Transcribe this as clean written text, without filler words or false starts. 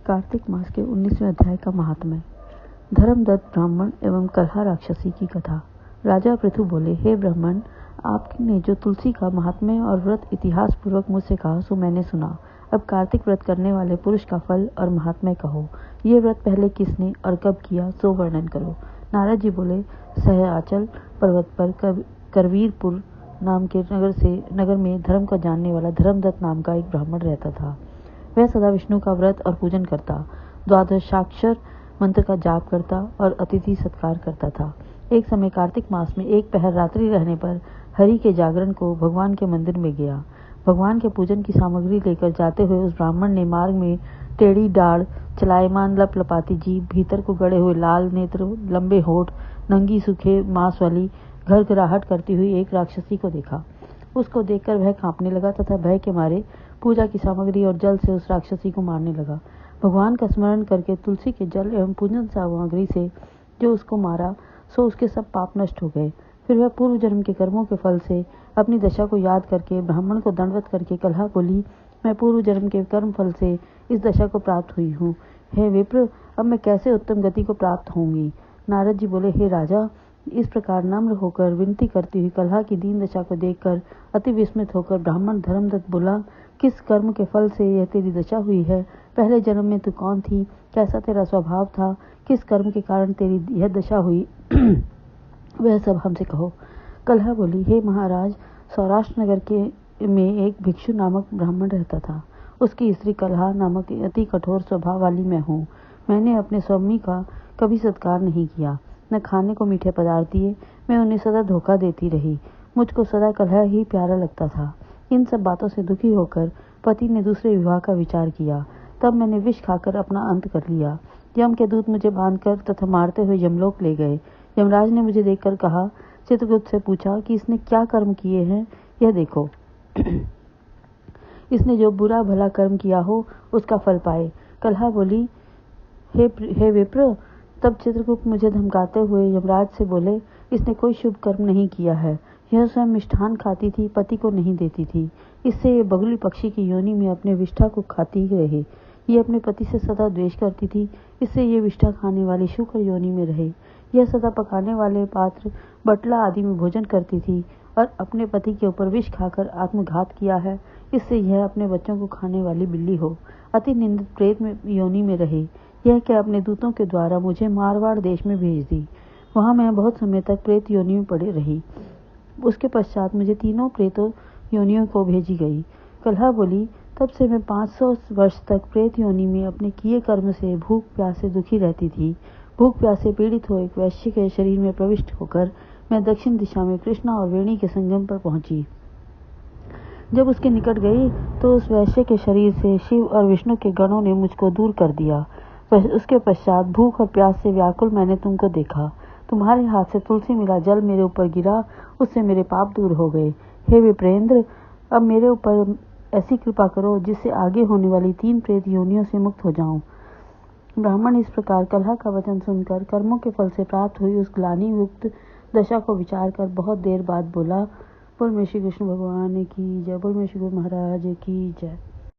कार्तिक मास के 19वें अध्याय का महात्म्य। धर्मदत्त ब्राह्मण एवं कलहा राक्षसी की कथा। राजा पृथु बोले, हे ब्राह्मण, आपने जो तुलसी का महात्म्य और व्रत इतिहास पूर्वक मुझसे कहा सो मैंने सुना। अब कार्तिक व्रत करने वाले पुरुष का फल और महात्म्य कहो। ये व्रत पहले किसने और कब किया सो वर्णन करो। नारद जी बोले, सहआचल पर्वत पर करवीरपुर नाम के नगर में धर्म का जानने वाला धर्मदत्त नाम का एक ब्राह्मण रहता था। वह सदा विष्णु का व्रत और पूजन करता, द्वादशाक्षर मंत्र का जाप करता और अतिथि सत्कार करता था। एक समय कार्तिक मास में एक पहर रात्रि रहने पर हरि के जागरण को भगवान के मंदिर में गया। भगवान के पूजन की सामग्री लेकर जाते हुए उस ब्राह्मण ने मार्ग में टेढ़ी डाढ़, चलायमान लपलपाती जीभ, भीतर को गड़े हुए लाल नेत्र, लंबे होठ, नंगी सूखे मांस वाली घरघराहट करती हुई एक राक्षसी को देखा। उसको देखकर वह कांपने लगा तथा भय के मारे पूजा की सामग्री और जल से उस राक्षसी को मारने लगा। भगवान का स्मरण करके तुलसी के जल एवं पूजन सामग्री से जो उसको मारा सो उसके सब पाप नष्ट हो गए। फिर वह पूर्व जन्म के कर्मों के फल से अपनी दशा को याद करके ब्राह्मण को दंडवत करके कलहा बोली, मैं पूर्व जन्म के कर्म फल से इस दशा को प्राप्त हुई हूँ। हे विप्र, अब मैं कैसे उत्तम गति को प्राप्त होंगी। नारद जी बोले, हे राजा, इस प्रकार नम्र होकर विनती करती हुई कलहा की दीन दशा को देखकर अति विस्मित होकर ब्राह्मण धर्मदत्त बोला, किस कर्म के फल से यह तेरी दशा हुई है? पहले जन्म में तू कौन थी? कैसा तेरा स्वभाव था? किस कर्म के कारण तेरी यह दशा हुई? वह सब हमसे कहो। कलहा बोली, हे महाराज, सौराष्ट्र नगर के में एक भिक्षु नामक ब्राह्मण रहता था। उसकी स्त्री कलहा नामक अति कठोर स्वभाव वाली मैं हूँ। मैंने अपने स्वामी का कभी सत्कार नहीं किया, न खाने को मीठे पदार्थ दिए। मैं उन्हें सदा धोखा देती रही। मुझको सदा कलह ही प्यारा लगता था। इन सब बातों से दुखी होकर पति ने दूसरे विवाह का विचार किया। तब मैंने विष खाकर अपना अंत कर लिया। यम के दूत मुझे बांधकर तथा मारते हुए यमलोक ले गए। यमराज ने मुझे देखकर कहा, चित्रगुप्त से पूछा कि इसने क्या कर्म किए हैं, यह देखो। इसने जो बुरा भला कर्म किया हो उसका फल पाए। कलहा बोली, हे विप्र, तब चित्रगुप्त मुझे धमकाते हुए यमराज से बोले, इसने कोई शुभ कर्म नहीं किया है। यह स्वयं मिष्ठान खाती थी, पति को नहीं देती थी। इससे ये बगुली पक्षी की योनि में अपने विष्ठा को खाती रहे। ये अपने पति से सदा द्वेष करती थी। इससे ये विष्ठा खाने वाली शुक्र योनि में रहे। यह सदा पकाने वाले पात्र, बटला आदि में भोजन करती थी और अपने पति के ऊपर विष खाकर आत्मघात किया है। इससे यह अपने बच्चों को खाने वाली बिल्ली हो। अति निंदित प्रेत में योनि में रहे। यह क्या अपने दूतों के द्वारा मुझे मारवाड़ देश में भेज दी। वहां मैं बहुत समय तक प्रेत योनि में पड़ी रही। उसके पश्चात मुझे तीनों प्रेतों योनियों को भेजी गई। कलहा बोली, तब से मैं 500 वर्ष तक प्रेत योनि में अपने किए कर्म से भूख प्यास से दुखी रहती थी। भूख प्यास से पीड़ित हो एक वैश्य के शरीर में प्रविष्ट होकर मैं दक्षिण दिशा में कृष्णा और वेणी के संगम पर पहुंची। जब उसके निकट गई तो उस वैश्य के शरीर से शिव और विष्णु के गणों ने मुझको दूर कर दिया। उसके पश्चात भूख और प्यास से व्याकुल मैंने तुमको देखा। तुम्हारे हाथ से तुलसी मिला जल मेरे ऊपर गिरा, उससे मेरे पाप दूर हो गए। हे विप्रेंद्र, अब मेरे ऊपर ऐसी कृपा करो जिससे आगे होने वाली 3 प्रेत योनियों से मुक्त हो जाऊं। ब्राह्मण इस प्रकार कलहा का वचन सुनकर कर्मों के फल से प्राप्त हुई उस ग्लानि युक्त दशा को विचार कर बहुत देर बाद बोला, बोल में श्री कृष्ण भगवान की जय, बोल में श्री गुरु महाराज की जय।